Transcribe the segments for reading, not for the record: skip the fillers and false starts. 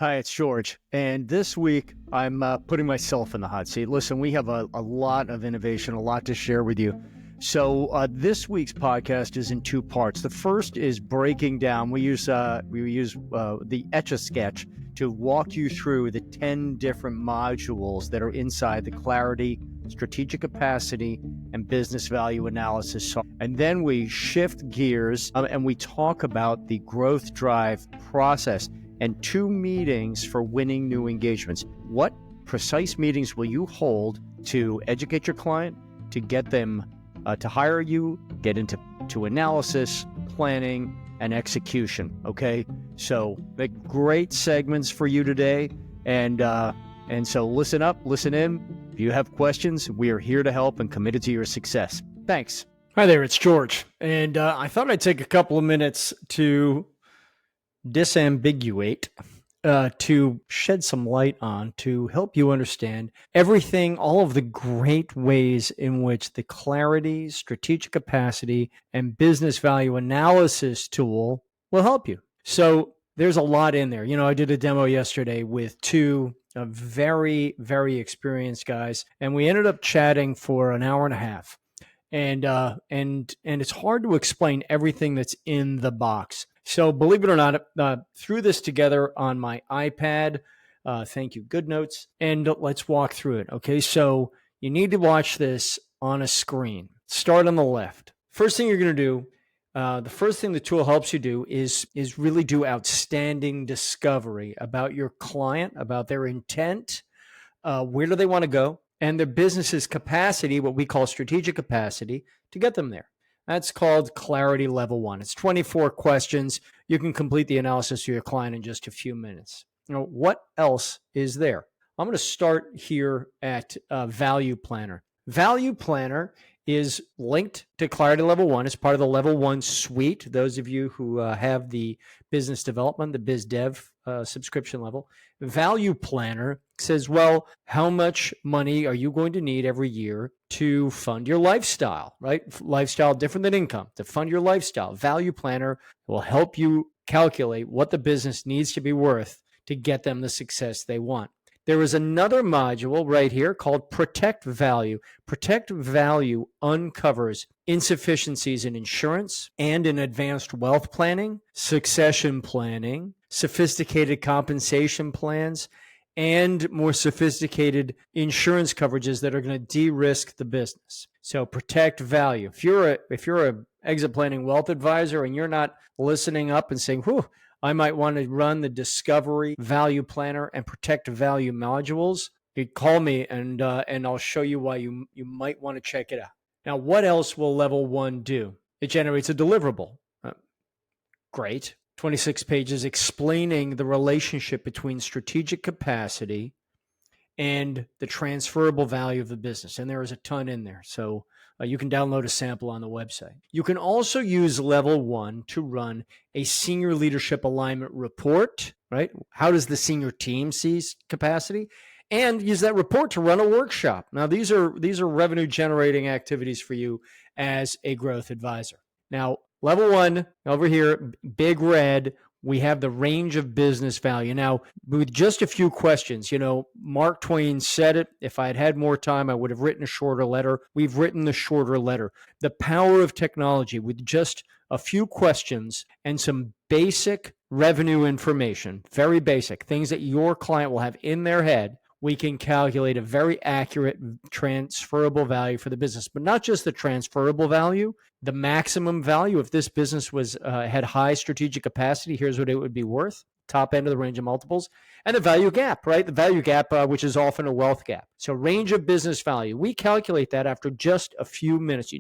Hi, it's George. And this week, I'm putting myself in the hot seat. Listen, we have a lot of innovation, a lot to share with you. So this week's podcast is in two parts. The first is breaking down. We use the Etch-a-Sketch to walk you through the 10 different modules that are inside the clarity, strategic capacity, and business value analysis. And then we shift gears and we talk about the growth drive process and 2 meetings for winning new engagements. What precise meetings will you hold to educate your client, to get them to hire you, get into analysis, planning, and execution, okay? So the great segments for you today. And so listen up, listen in. If you have questions, we are here to help and committed to your success. Thanks. Hi there, it's George. And I thought I'd take a couple of minutes to disambiguate, to shed some light on, to help you understand everything, all of the great ways in which the clarity, strategic capacity, and business value analysis tool will help you. So there's a lot in there. You know, I did a demo yesterday with 2 very, very experienced guys, and we ended up chatting for an hour and a half. And it's hard to explain everything that's in the box. So believe it or not, threw this together on my iPad. Thank you, GoodNotes. And let's walk through it. Okay, so you need to watch this on a screen. Start on the left. First thing you're going to do, the first thing the tool helps you do is really do outstanding discovery about your client, about their intent, where do they want to go, and their business's capacity, what we call strategic capacity, to get them there. That's called Clarity Level 1. It's 24 questions. You can complete the analysis of your client in just a few minutes. Now, what else is there? I'm going to start here at Value Planner. Value Planner is linked to Clarity Level 1. It's part of the Level 1 suite. Those of you who have the business development, the biz dev subscription level. Value Planner says, well, how much money are you going to need every year to fund your lifestyle, right? Lifestyle different than income, to fund your lifestyle. Value Planner will help you calculate what the business needs to be worth to get them the success they want. There is another module right here called Protect Value. Protect Value uncovers insufficiencies in insurance and in advanced wealth planning, succession planning, sophisticated compensation plans, and more sophisticated insurance coverages that are going to de-risk the business. So Protect Value. If you're a exit planning wealth advisor and you're not listening up and saying, whew, I might want to run the Discovery Value Planner and Protect Value modules, you'd call me and I'll show you why you might want to check it out. Now, what else will Level 1 do? It generates a deliverable. Great. 26 pages explaining the relationship between strategic capacity and the transferable value of the business. And there is a ton in there. So you can download a sample on the website. You can also use Level 1 to run a senior leadership alignment report, right? How does the senior team see capacity? And use that report to run a workshop. Now, these are revenue generating activities for you as a growth advisor. Now, Level 1, over here, big red, we have the range of business value. Now, with just a few questions, you know, Mark Twain said it. If I had had more time, I would have written a shorter letter. We've written the shorter letter. The power of technology with just a few questions and some basic revenue information, very basic, things that your client will have in their head, we can calculate a very accurate transferable value for the business, but not just the transferable value, the maximum value. If this business had high strategic capacity, here's what it would be worth, top end of the range of multiples, and the value gap, right? The value gap, which is often a wealth gap. So range of business value, we calculate that after just a few minutes.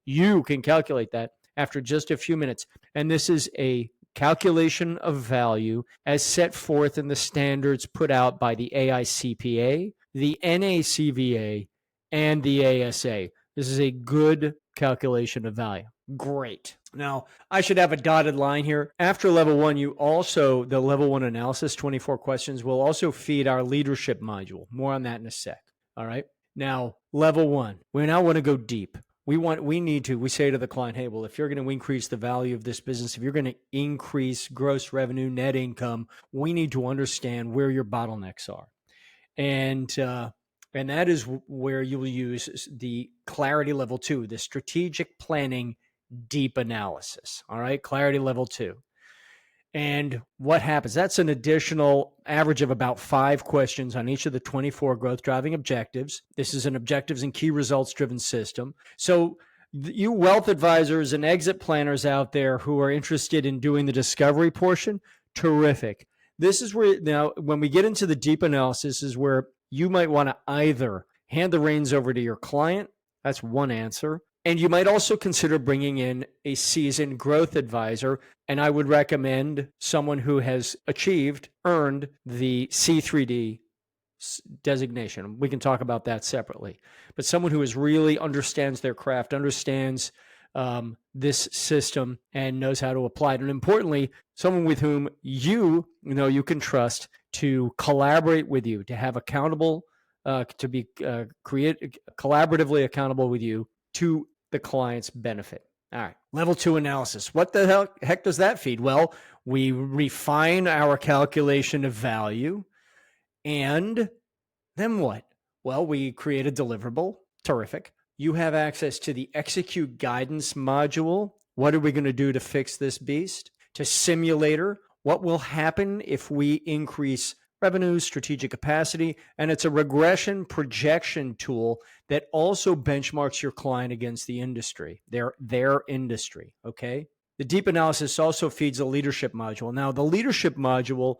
You can calculate that after just a few minutes. And this is a calculation of value as set forth in the standards put out by the AICPA, the NACVA, and the ASA. This is a good calculation of value. Great. Now, I should have a dotted line here. After Level 1, the Level 1 analysis, 24 questions, will also feed our leadership module. More on that in a sec. All right. Now, Level 1, we now want to go deep. we say to the client, hey, well, if you're going to increase the value of this business, if you're going to increase gross revenue, net income, we need to understand where your bottlenecks are. And that is where you will use the clarity level 2, the strategic planning deep analysis. All right, clarity level 2. And what happens? That's an additional average of about 5 questions on each of the 24 growth driving objectives. This is an objectives and key results driven system. So you wealth advisors and exit planners out there who are interested in doing the discovery portion, terrific. This is where, now, when we get into the deep analysis, is where you might want to either hand the reins over to your client. That's one answer. And you might also consider bringing in a seasoned growth advisor. And I would recommend someone who has earned the C3D designation. We can talk about that separately. But someone who really understands their craft, understands this system, and knows how to apply it. And importantly, someone with whom you can trust to collaborate with you, to have accountable, to be collaboratively accountable with you to the client's benefit. All right. Level 2 analysis. What the heck does that feed? Well, we refine our calculation of value. And then what? Well, we create a deliverable. Terrific. You have access to the execute guidance module. What are we going to do to fix this beast? To simulator. What will happen if we increase revenue, strategic capacity? And it's a regression projection tool that also benchmarks your client against the industry, their industry, okay? The deep analysis also feeds a leadership module. Now, the leadership module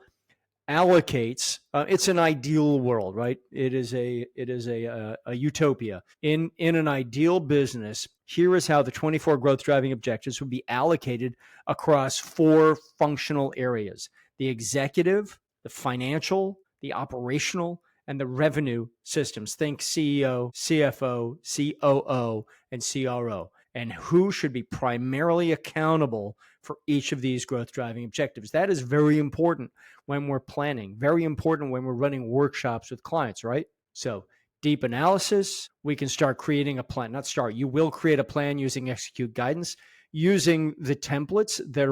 allocates, it's an ideal world, right? It is a utopia. In an ideal business, here is how the 24 growth driving objectives would be allocated across 4 functional areas: the executive, the financial, the operational, and the revenue systems. Think CEO, CFO, COO, and CRO. And who should be primarily accountable for each of these growth driving objectives. That is very important when we're planning, very important when we're running workshops with clients, right? So deep analysis, we can start creating a plan. You will create a plan using execute guidance, using the templates that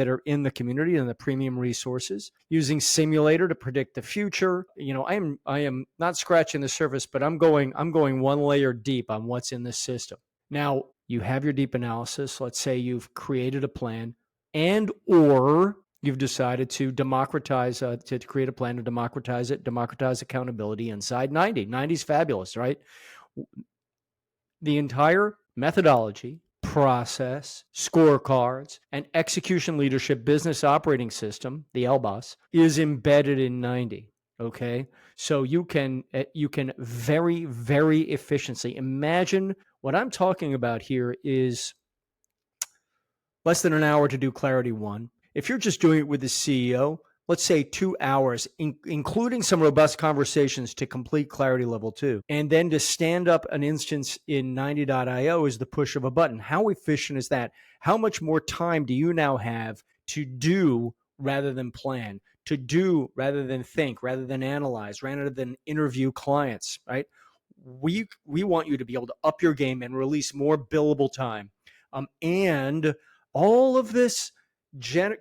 are in the community and the premium resources, using simulator to predict the future. I am not scratching the surface, but I'm going one layer deep on what's in this system. Now, you have your deep analysis. Let's say you've created a plan, or you've decided to democratize, to create a plan to democratize accountability inside 90. 90 is fabulous, right? The entire methodology, process, scorecards, and execution leadership business operating system, the LBOS, is embedded in 90. Okay, so you can very, very efficiently imagine. What I'm talking about here is less than an hour to do Clarity 1. If you're just doing it with the CEO, let's say 2 hours, including some robust conversations to complete Clarity Level 2. And then to stand up an instance in 90.io is the push of a button. How efficient is that? How much more time do you now have to do rather than plan, to do rather than think, rather than analyze, rather than interview clients, right? We want you to be able to up your game and release more billable time. And all of this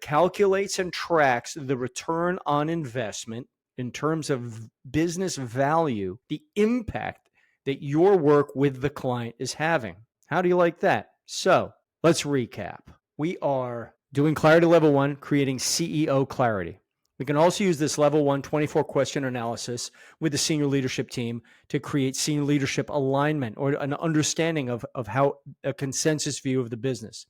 calculates and tracks the return on investment in terms of business value, the impact that your work with the client is having. How do you like that? So let's recap. We are doing Clarity Level 1, creating CEO clarity. We can also use this Level 1 24 question analysis with the senior leadership team to create senior leadership alignment or an understanding of how a consensus view of the business.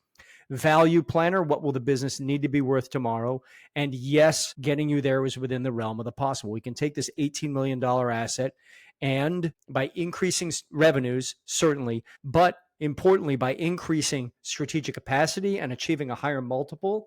Value planner, what will the business need to be worth tomorrow? And yes, getting you there is within the realm of the possible. We can take this $18 million asset and by increasing revenues, certainly, but importantly, by increasing strategic capacity and achieving a higher multiple,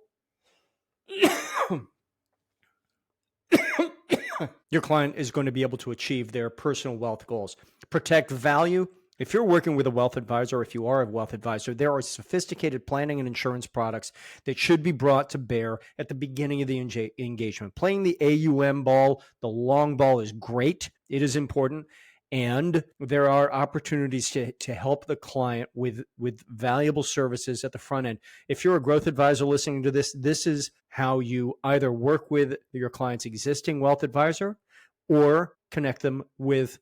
your client is going to be able to achieve their personal wealth goals. Protect value. If you're working with a wealth advisor, or if you are a wealth advisor, there are sophisticated planning and insurance products that should be brought to bear at the beginning of the engagement. Playing the AUM ball, the long ball, is great. It is important. And there are opportunities to help the client with valuable services at the front end. If you're a growth advisor listening to this, this is how you either work with your client's existing wealth advisor or connect them with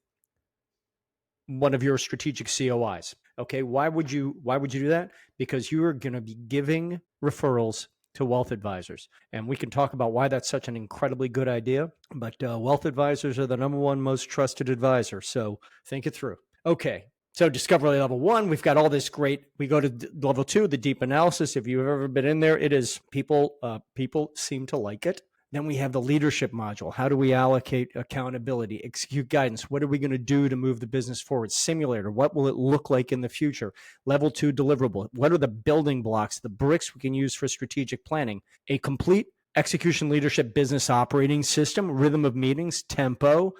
one of your strategic COIs. Okay, why would you do that? Because you are going to be giving referrals to wealth advisors, and we can talk about why that's such an incredibly good idea. But wealth advisors are the number one most trusted advisor, so think it through. Okay, so discovery level 1, we've got all this great. We go to level 2, the deep analysis. If you've ever been in there, it is people seem to like it. Then we have the leadership module. How do we allocate accountability, execute guidance? What are we going to do to move the business forward? Simulator. What will it look like in the future? Level 2 deliverable. What are the building blocks, the bricks we can use for strategic planning? A complete execution leadership business operating system, rhythm of meetings, tempo,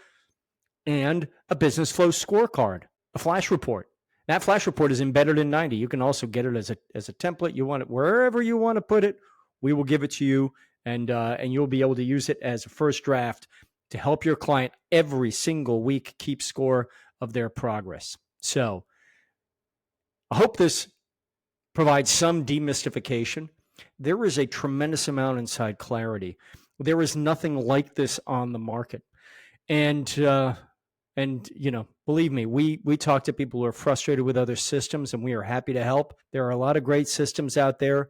and a business flow scorecard, a flash report. That flash report is embedded in 90. You can also get it as a template. You want it wherever you want to put it. We will give it to you. And you'll be able to use it as a first draft to help your client every single week keep score of their progress. So I hope this provides some demystification. There is a tremendous amount inside Clarity. There is nothing like this on the market. And believe me, we talk to people who are frustrated with other systems, and we are happy to help. There are a lot of great systems out there.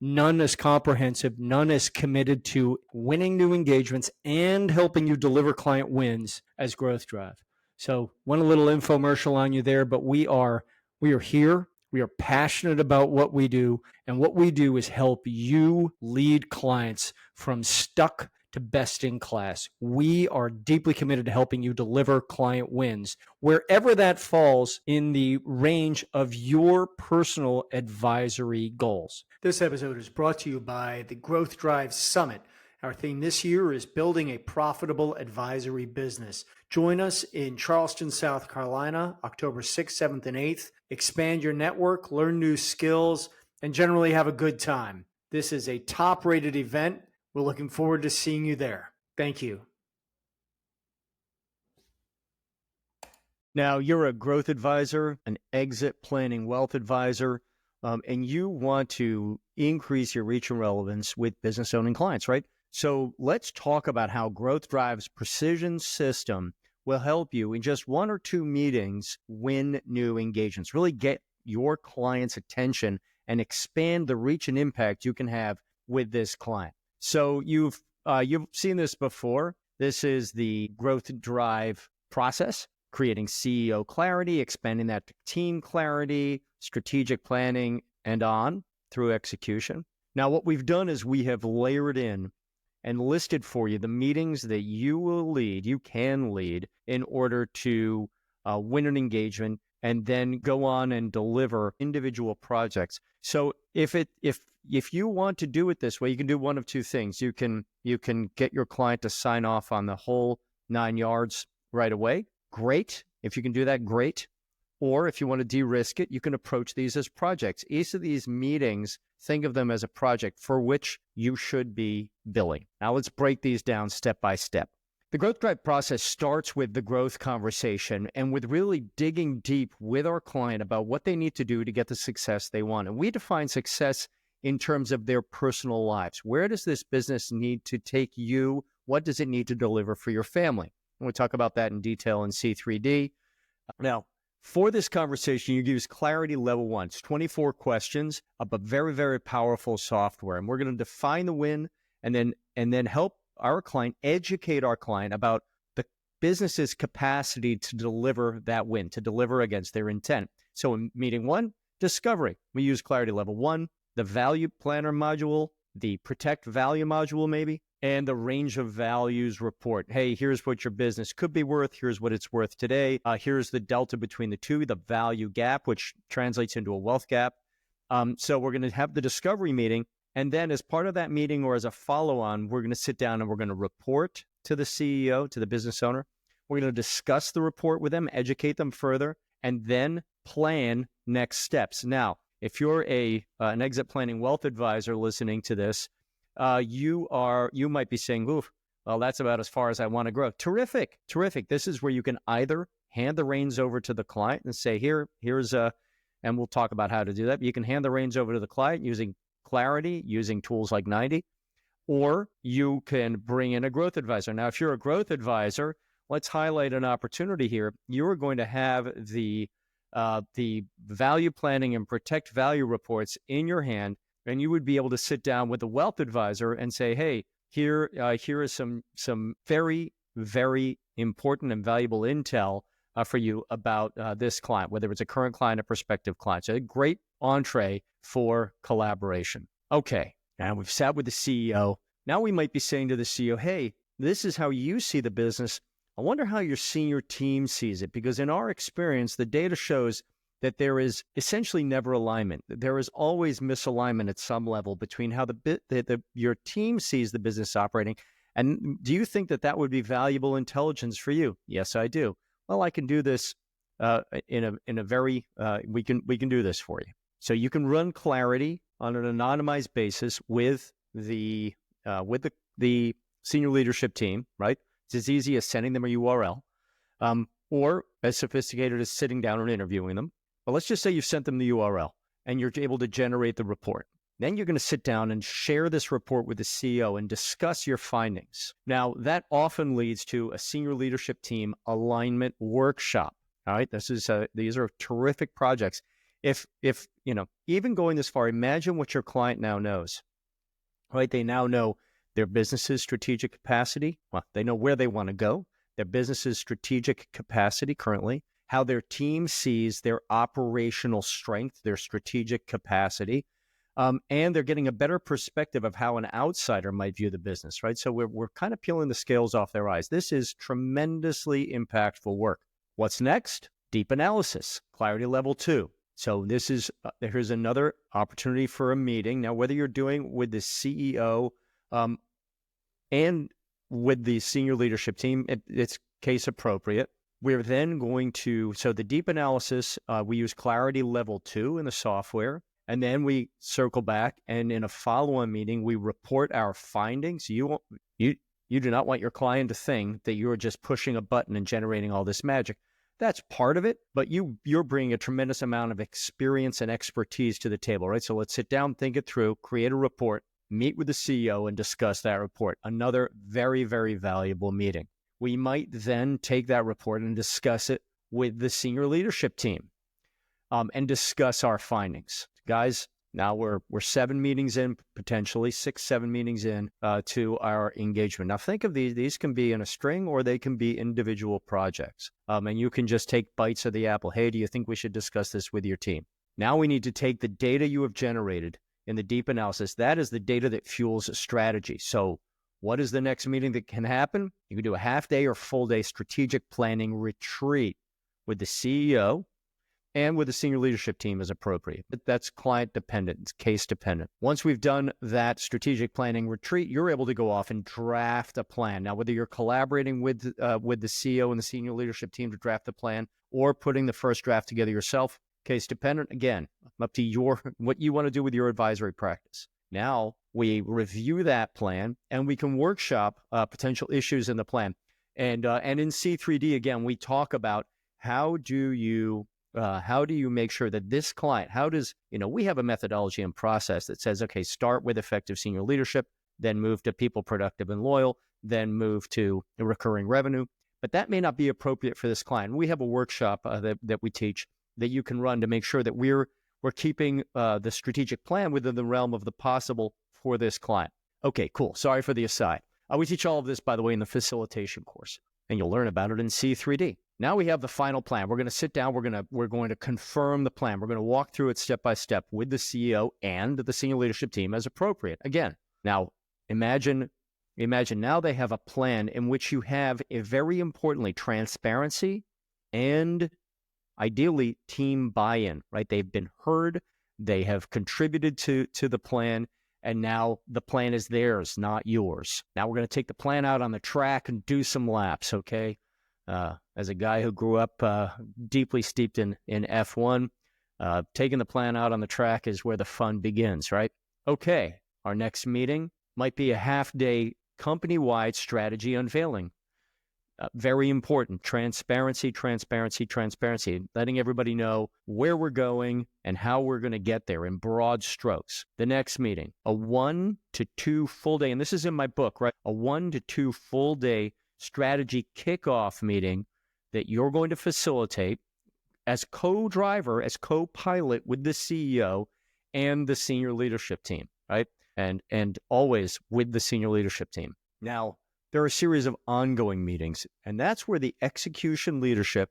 None is comprehensive. None is committed to winning new engagements and helping you deliver client wins as Growth Drive. So, one little infomercial on you there, but we are here. We are passionate about what we do, and what we do is help you lead clients from stuck to best in class. We are deeply committed to helping you deliver client wins, wherever that falls in the range of your personal advisory goals. This episode is brought to you by the Growth Drive Summit. Our theme this year is building a profitable advisory business. Join us in Charleston, South Carolina, October 6th, 7th, and 8th. Expand your network, learn new skills, and generally have a good time. This is a top-rated event. We're looking forward to seeing you there. Thank you. Now, you're a growth advisor, an exit planning wealth advisor, and you want to increase your reach and relevance with business owning clients, right? So let's talk about how Growth Drive's precision system will help you in just 1 or 2 meetings win new engagements, really get your client's attention and expand the reach and impact you can have with this client. So you've seen this before. This is the Growth Drive process, creating CEO clarity, expanding that to team clarity, strategic planning, and on through execution. Now, what we've done is we have layered in and listed for you the meetings that you can lead in order to win an engagement and then go on and deliver individual projects. So if you want to do it this way, you can do one of 2 things. You can get your client to sign off on the whole 9 yards right away. Great. If you can do that, great. Or if you want to de-risk it, you can approach these as projects. Each of these meetings, think of them as a project for which you should be billing. Now let's break these down step by step. The Growth Drive process starts with the growth conversation and with really digging deep with our client about what they need to do to get the success they want. And we define success in terms of their personal lives. Where does this business need to take you? What does it need to deliver for your family? And we'll talk about that in detail in C3D. Now, for this conversation, you use Clarity Level 1. It's 24 questions of a very, very powerful software. And we're going to define the win and then help our client, educate our client about the business's capacity to deliver that win, to deliver against their intent. So in meeting 1, discovery, we use Clarity Level 1, the Value Planner module, the Protect Value module maybe, and the Range of Values report. Hey, here's what your business could be worth. Here's what it's worth today. Here's the delta between the two, the value gap, which translates into a wealth gap. So we're going to have the discovery meeting. And then as part of that meeting or as a follow-on, we're going to sit down and we're going to report to the CEO, to the business owner. We're going to discuss the report with them, educate them further, and then plan next steps. Now, if you're an exit planning wealth advisor listening to this, you might be saying, oof, well, that's about as far as I want to grow. Terrific. This is where you can either hand the reins over to the client and say, here's a, and we'll talk about how to do that. You can hand the reins over to the client using Clarity, using tools like 90, or you can bring in a growth advisor. Now, if you're a growth advisor, let's highlight an opportunity here. You are going to have the value planning and protect value reports in your hand, and you would be able to sit down with a wealth advisor and say, hey, here is some very, very important and valuable intel for you about this client, whether it's a current client or prospective client. So a great entree for collaboration. Okay, now we've sat with the CEO. Now we might be saying to the CEO, hey, this is how you see the business. I wonder how your senior team sees it, because in our experience, the data shows that there is essentially never alignment. There is always misalignment at some level between how your team sees the business operating. And do you think that would be valuable intelligence for you? Yes, I do. Well, I can do this we can do this for you. So you can run Clarity on an anonymized basis with the senior leadership team, right? It's as easy as sending them a URL, or as sophisticated as sitting down and interviewing them. But let's just say you've sent them the URL and you're able to generate the report. Then you're going to sit down and share this report with the CEO and discuss your findings. Now, that often leads to a senior leadership team alignment workshop. All right, these are terrific projects. If even going this far, imagine what your client now knows. Right, they now know their business's strategic capacity. Well, they know where they want to go. Their business's strategic capacity currently, how their team sees their operational strength, their strategic capacity. And they're getting a better perspective of how an outsider might view the business, right? So we're kind of peeling the scales off their eyes. This is tremendously impactful work. What's next? Deep analysis, Clarity Level 2. So here's another opportunity for a meeting. Now, whether you're doing with the CEO and with the senior leadership team, it's case appropriate. We're then going to, so the deep analysis, we use Clarity Level 2 in the software. And then we circle back, and in a follow-on meeting, we report our findings. You do not want your client to think that you're just pushing a button and generating all this magic. That's part of it, but you're bringing a tremendous amount of experience and expertise to the table, right? So let's sit down, think it through, create a report, meet with the CEO, and discuss that report. Another very, very valuable meeting. We might then take that report and discuss it with the senior leadership team and discuss our findings. Guys, now we're 7 meetings in, potentially 6-7 meetings in to our engagement. Now think of these can be in a string or they can be individual projects. And you can just take bites of the apple. Hey, do you think we should discuss this with your team? Now we need to take the data you have generated in the deep analysis. That is the data that fuels a strategy. So what is the next meeting that can happen? You can do a half-day or full-day strategic planning retreat with the CEO and with the senior leadership team as appropriate. But that's client dependent, it's case dependent. Once we've done that strategic planning retreat, you're able to go off and draft a plan. Now, whether you're collaborating with the CEO and the senior leadership team to draft the plan or putting the first draft together yourself, case dependent, again, up to what you want to do with your advisory practice. Now, we review that plan and we can workshop potential issues in the plan. And in C3D, again, we talk about how do you make sure that this client, we have a methodology and process that says, okay, start with effective senior leadership, then move to people productive and loyal, then move to recurring revenue. But that may not be appropriate for this client. We have a workshop that we teach that you can run to make sure that we're keeping the strategic plan within the realm of the possible for this client. Okay, cool. Sorry for the aside. We teach all of this, by the way, in the facilitation course, and you'll learn about it in C3D. Now we have the final plan. We're going to sit down. We're going to confirm the plan. We're going to walk through it step by step with the CEO and the senior leadership team as appropriate. Again, now imagine now they have a plan in which you have very importantly transparency and ideally team buy-in. Right? They've been heard. They have contributed to the plan, and now the plan is theirs, not yours. Now we're going to take the plan out on the track and do some laps. Okay. As a guy who grew up deeply steeped in F1, taking the plan out on the track is where the fun begins, right? Okay, our next meeting might be a half-day company-wide strategy unveiling. Very important. Transparency, transparency, transparency. Letting everybody know where we're going and how we're going to get there in broad strokes. The next meeting, a 1 to 2 full day, and this is in my book, right? A 1 to 2 full day strategy kickoff meeting that you're going to facilitate as co-driver, as co-pilot with the CEO and the senior leadership team, right? And always with the senior leadership team. Now, there are a series of ongoing meetings, and that's where the execution leadership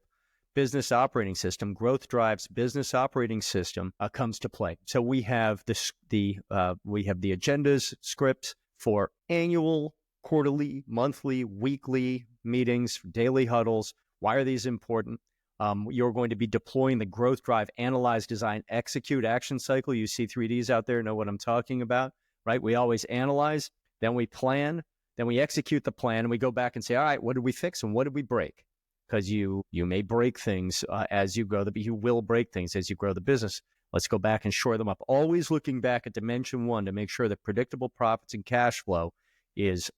business operating system, Growth Drive's business operating system, comes to play. So we have the agendas, scripts for annual, quarterly, monthly, weekly meetings, daily huddles. Why are these important? You're going to be deploying the Growth Drive Analyze, Design, Execute action cycle. You see 3Ds out there, know what I'm talking about, right? We always analyze, then we plan, then we execute the plan, and we go back and say, all right, what did we fix and what did we break? Because you may break things as you grow, you will break things as you grow the business. Let's go back and shore them up. Always looking back at dimension 1 to make sure that predictable profits and cash flow is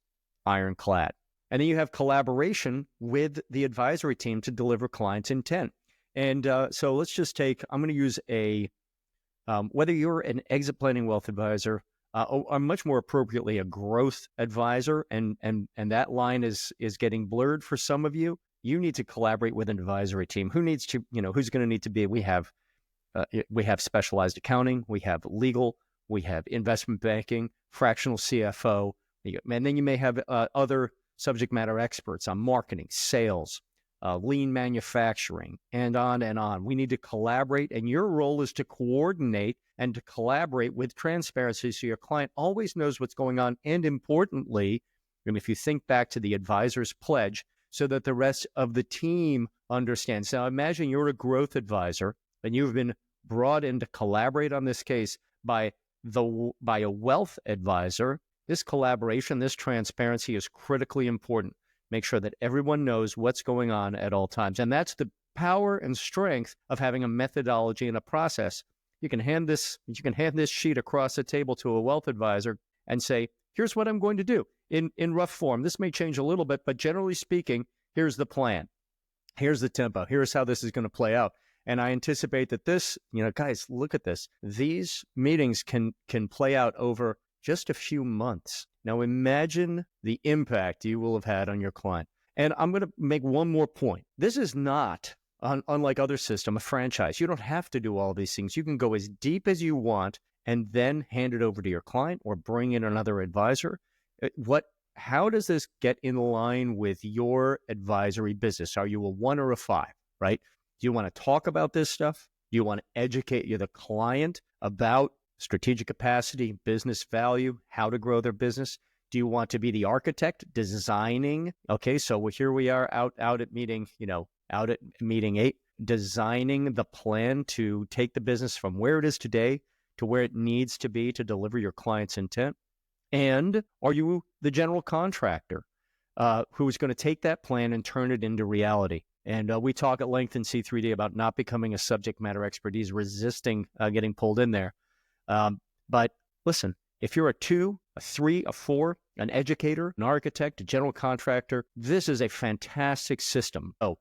ironclad. And then you have collaboration with the advisory team to deliver clients' intent. And so let's just take, I'm going to use whether you're an exit planning wealth advisor, or much more appropriately, a growth advisor, and that line is getting blurred for some of you. You need to collaborate with an advisory team. Who's going to need to be? We have specialized accounting, we have legal, we have investment banking, fractional CFO, and then you may have other subject matter experts on marketing, sales, lean manufacturing, and on and on. We need to collaborate, and your role is to coordinate and to collaborate with transparency so your client always knows what's going on, and importantly, and if you think back to the advisor's pledge, so that the rest of the team understands. Now, imagine you're a growth advisor, and you've been brought in to collaborate on this case by a wealth advisor. This collaboration, this transparency is critically important. Make sure that everyone knows what's going on at all times. And that's the power and strength of having a methodology and a process. You can hand this sheet across the table to a wealth advisor and say, here's what I'm going to do in rough form. This may change a little bit, but generally speaking, here's the plan. Here's the tempo. Here's how this is going to play out. And I anticipate that this, guys, look at this. These meetings can play out over just a few months. Now imagine the impact you will have had on your client. And I'm going to make one more point. This is not, unlike other systems, a franchise. You don't have to do all these things. You can go as deep as you want and then hand it over to your client or bring in another advisor. How does this get in line with your advisory business? Are you a 1 or a 5, right? Do you want to talk about this stuff? Do you want to educate the client about strategic capacity, business value, how to grow their business? Do you want to be the architect designing? Okay, so here we are out at meeting 8, designing the plan to take the business from where it is today to where it needs to be to deliver your client's intent. And are you the general contractor who's going to take that plan and turn it into reality? And we talk at length in C3D about not becoming a subject matter expert. He's resisting getting pulled in there. But listen, if you're a 2, a 3, a 4, an educator, an architect, a general contractor, this is a fantastic system. Oh,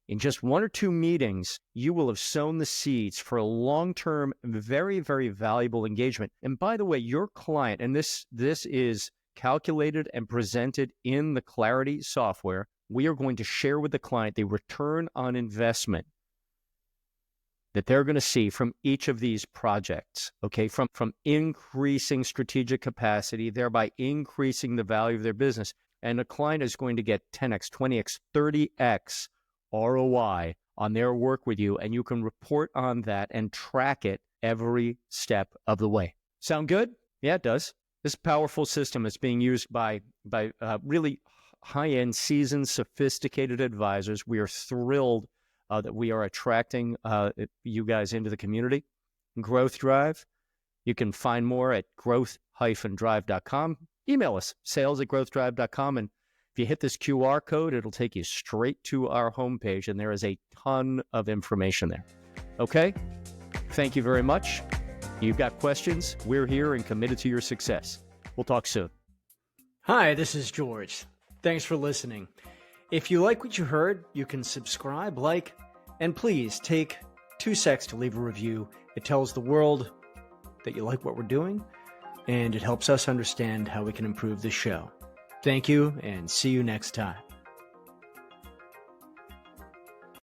in just 1 or 2 meetings, you will have sown the seeds for a long-term, very, very valuable engagement. And by the way, your client, and this is calculated and presented in the Clarity software, we are going to share with the client the return on investment that they're going to see from each of these projects, okay, from increasing strategic capacity, thereby increasing the value of their business. And the client is going to get 10x, 20x, 30x ROI on their work with you, and you can report on that and track it every step of the way. Sound good? Yeah, it does. This powerful system is being used by really high-end, seasoned, sophisticated advisors. We are thrilled that we are attracting you guys into the community. Growth Drive, you can find more at growth-drive.com. Email us, sales@growthdrive.com, and if you hit this QR code, it'll take you straight to our homepage, and there is a ton of information there. Okay? Thank you very much. You've got questions, we're here and committed to your success. We'll talk soon. Hi, this is George. Thanks for listening. If you like what you heard, you can subscribe, like, and please take 2 seconds to leave a review. It tells the world that you like what we're doing, and it helps us understand how we can improve the show. Thank you, and see you next time.